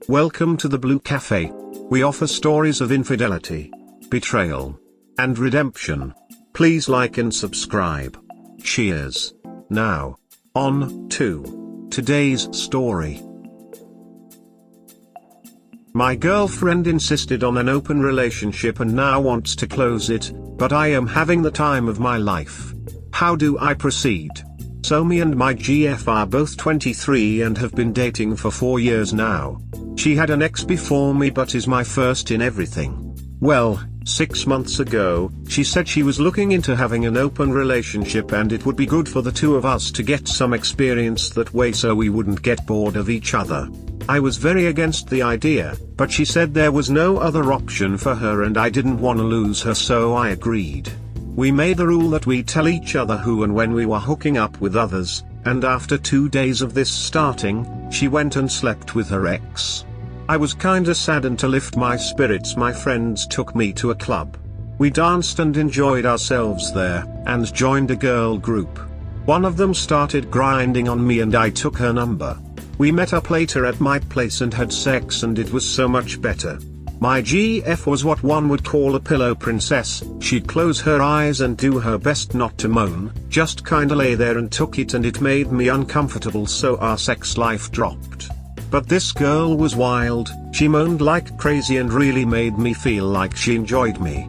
Welcome to the Blue Cafe. We offer stories of infidelity, betrayal, and redemption. Please like and subscribe. Cheers. Now, on to today's story. My girlfriend insisted on an open relationship and now wants to close it, but I am having the time of my life. How do I proceed? So me and my GF are both 23 and have been dating for 4 years now. She had an ex before me but is my first in everything. Well, 6 months ago, she said she was looking into having an open relationship and it would be good for the two of us to get some experience that way so we wouldn't get bored of each other. I was very against the idea, but she said there was no other option for her and I didn't want to lose her, so I agreed. We made the rule that we tell each other who and when we were hooking up with others, and after 2 days of this starting, she went and slept with her ex. I was kinda sad, and to lift my spirits my friends took me to a club. We danced and enjoyed ourselves there, and joined a girl group. One of them started grinding on me and I took her number. We met up later at my place and had sex and it was so much better. My GF was what one would call a pillow princess. She'd close her eyes and do her best not to moan, just kinda lay there and took it, and it made me uncomfortable, so our sex life dropped. But this girl was wild. She moaned like crazy and really made me feel like she enjoyed me.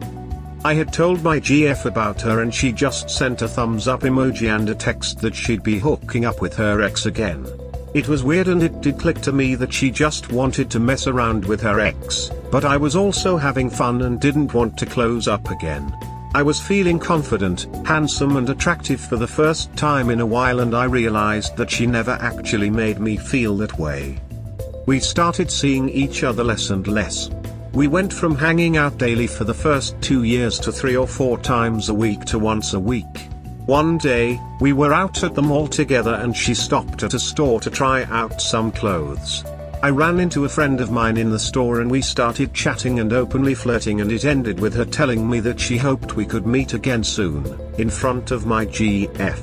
I had told my GF about her and she just sent a thumbs up emoji and a text that she'd be hooking up with her ex again. It was weird and it did click to me that she just wanted to mess around with her ex, but I was also having fun and didn't want to close up again. I was feeling confident, handsome and attractive for the first time in a while, and I realized that she never actually made me feel that way. We started seeing each other less and less. We went from hanging out daily for the first 2 years to 3 or 4 times a week to once a week. One day, we were out at the mall together and she stopped at a store to try out some clothes. I ran into a friend of mine in the store and we started chatting and openly flirting, and it ended with her telling me that she hoped we could meet again soon, in front of my GF.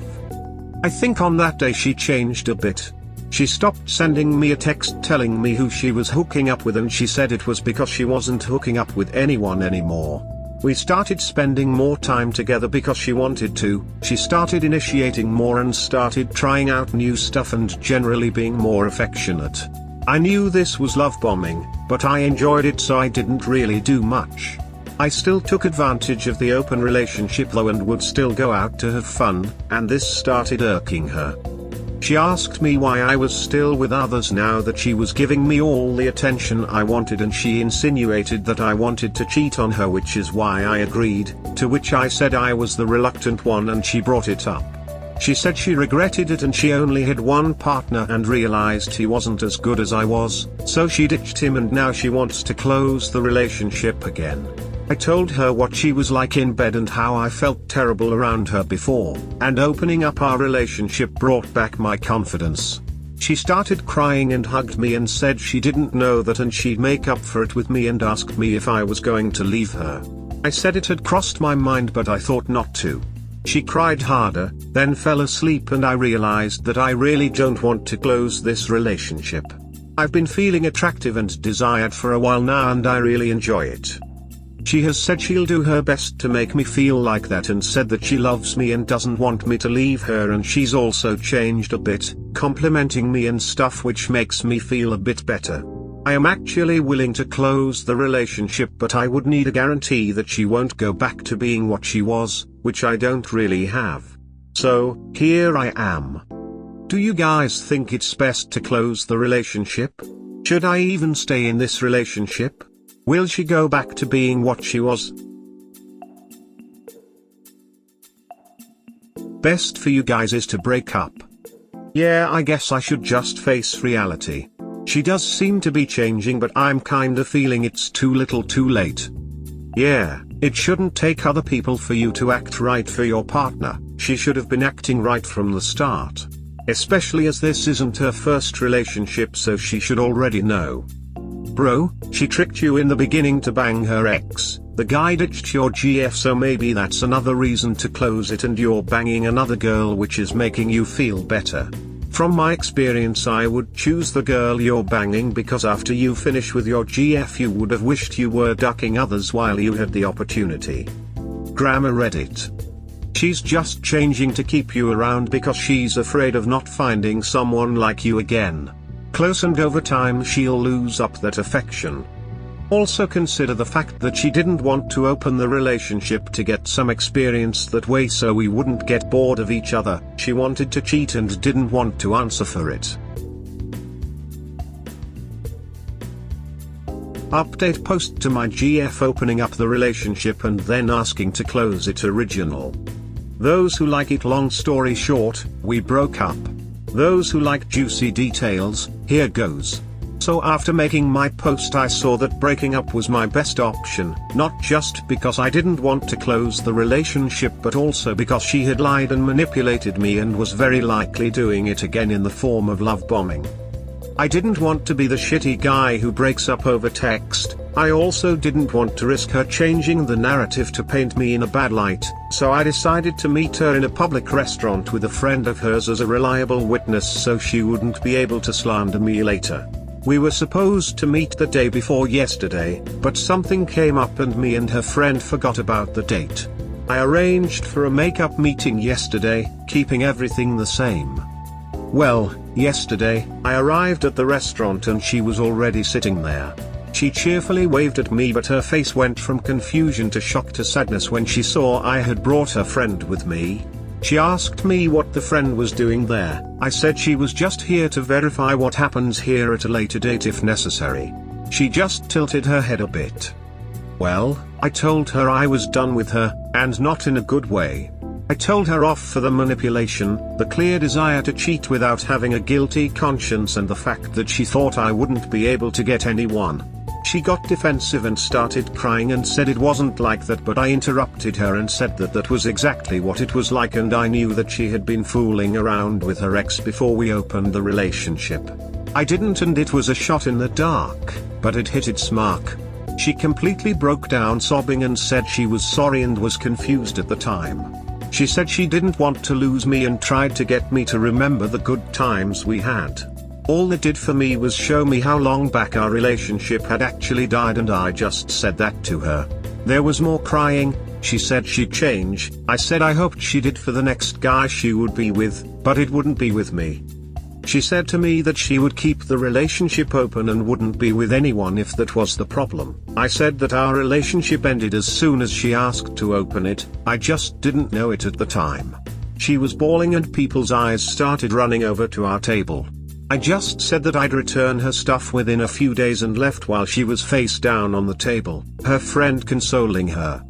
I think on that day she changed a bit. She stopped sending me a text telling me who she was hooking up with, and she said it was because she wasn't hooking up with anyone anymore. We started spending more time together because she wanted to. She started initiating more and started trying out new stuff and generally being more affectionate. I knew this was love bombing, but I enjoyed it, so I didn't really do much. I still took advantage of the open relationship though and would still go out to have fun, and this started irking her. She asked me why I was still with others now that she was giving me all the attention I wanted, and she insinuated that I wanted to cheat on her, which is why I agreed, to which I said I was the reluctant one, and she brought it up. She said she regretted it and she only had one partner and realized he wasn't as good as I was, so she ditched him and now she wants to close the relationship again. I told her what she was like in bed and how I felt terrible around her before, and opening up our relationship brought back my confidence. She started crying and hugged me and said she didn't know that and she'd make up for it with me, and asked me if I was going to leave her. I said it had crossed my mind but I thought not to. She cried harder, then fell asleep, and I realized that I really don't want to close this relationship. I've been feeling attractive and desired for a while now and I really enjoy it. She has said she'll do her best to make me feel like that, and said that she loves me and doesn't want me to leave her, and she's also changed a bit, complimenting me and stuff, which makes me feel a bit better. I am actually willing to close the relationship, but I would need a guarantee that she won't go back to being what she was, which I don't really have. So, here I am. Do you guys think it's best to close the relationship? Should I even stay in this relationship? Will she go back to being what she was? Best for you guys is to break up. Yeah, I guess I should just face reality. She does seem to be changing, but I'm kinda feeling it's too little too late. Yeah, it shouldn't take other people for you to act right for your partner. She should have been acting right from the start. Especially as this isn't her first relationship, so she should already know. Bro, she tricked you in the beginning to bang her ex. The guy ditched your GF, so maybe that's another reason to close it, and you're banging another girl, which is making you feel better. From my experience, I would choose the girl you're banging because after you finish with your GF you would have wished you were ducking others while you had the opportunity. Grammar Reddit. She's just changing to keep you around because she's afraid of not finding someone like you again. Close, and over time she'll lose up that affection. Also consider the fact that she didn't want to open the relationship to get some experience that way so we wouldn't get bored of each other. She wanted to cheat and didn't want to answer for it. Update post to my GF opening up the relationship and then asking to close it. Original. Those who like it, long story short, we broke up. Those who like juicy details, here goes. So after making my post I saw that breaking up was my best option, not just because I didn't want to close the relationship but also because she had lied and manipulated me and was very likely doing it again in the form of love bombing. I didn't want to be the shitty guy who breaks up over text. I also didn't want to risk her changing the narrative to paint me in a bad light, so I decided to meet her in a public restaurant with a friend of hers as a reliable witness so she wouldn't be able to slander me later. We were supposed to meet the day before yesterday, but something came up and me and her friend forgot about the date. I arranged for a makeup meeting yesterday, keeping everything the same. Well, yesterday, I arrived at the restaurant and she was already sitting there. She cheerfully waved at me but her face went from confusion to shock to sadness when she saw I had brought her friend with me. She asked me what the friend was doing there. I said she was just here to verify what happens here at a later date if necessary. She just tilted her head a bit. Well, I told her I was done with her, and not in a good way. I told her off for the manipulation, the clear desire to cheat without having a guilty conscience, and the fact that she thought I wouldn't be able to get anyone. She got defensive and started crying and said it wasn't like that, but I interrupted her and said that that was exactly what it was like, and I knew that she had been fooling around with her ex before we opened the relationship. I didn't, and it was a shot in the dark, but it hit its mark. She completely broke down sobbing and said she was sorry and was confused at the time. She said she didn't want to lose me and tried to get me to remember the good times we had. All it did for me was show me how long back our relationship had actually died, and I just said that to her. There was more crying. She said she'd change. I said I hoped she did for the next guy she would be with, but it wouldn't be with me. She said to me that she would keep the relationship open and wouldn't be with anyone if that was the problem. I said that our relationship ended as soon as she asked to open it. I just didn't know it at the time. She was bawling and people's eyes started running over to our table. I just said that I'd return her stuff within a few days and left while she was face down on the table, her friend consoling her.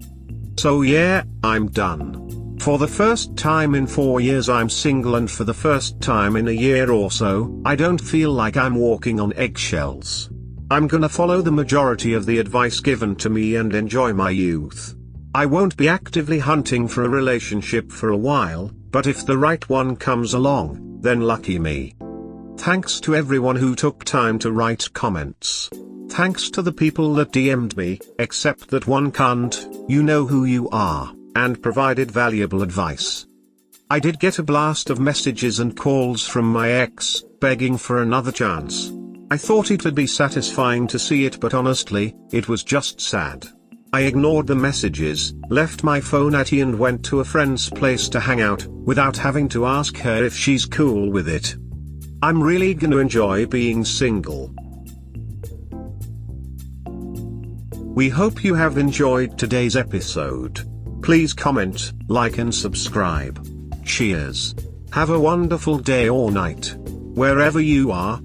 So yeah, I'm done. For the first time in 4 years I'm single, and for the first time in a year or so, I don't feel like I'm walking on eggshells. I'm gonna follow the majority of the advice given to me and enjoy my youth. I won't be actively hunting for a relationship for a while, but if the right one comes along, then lucky me. Thanks to everyone who took time to write comments. Thanks to the people that DM'd me, except that one cunt, you know who you are, and provided valuable advice. I did get a blast of messages and calls from my ex, begging for another chance. I thought it'd be satisfying to see it, but honestly, it was just sad. I ignored the messages, left my phone at E and went to a friend's place to hang out, without having to ask her if she's cool with it. I'm really gonna enjoy being single. We hope you have enjoyed today's episode. Please comment, like and subscribe. Cheers. Have a wonderful day or night, wherever you are.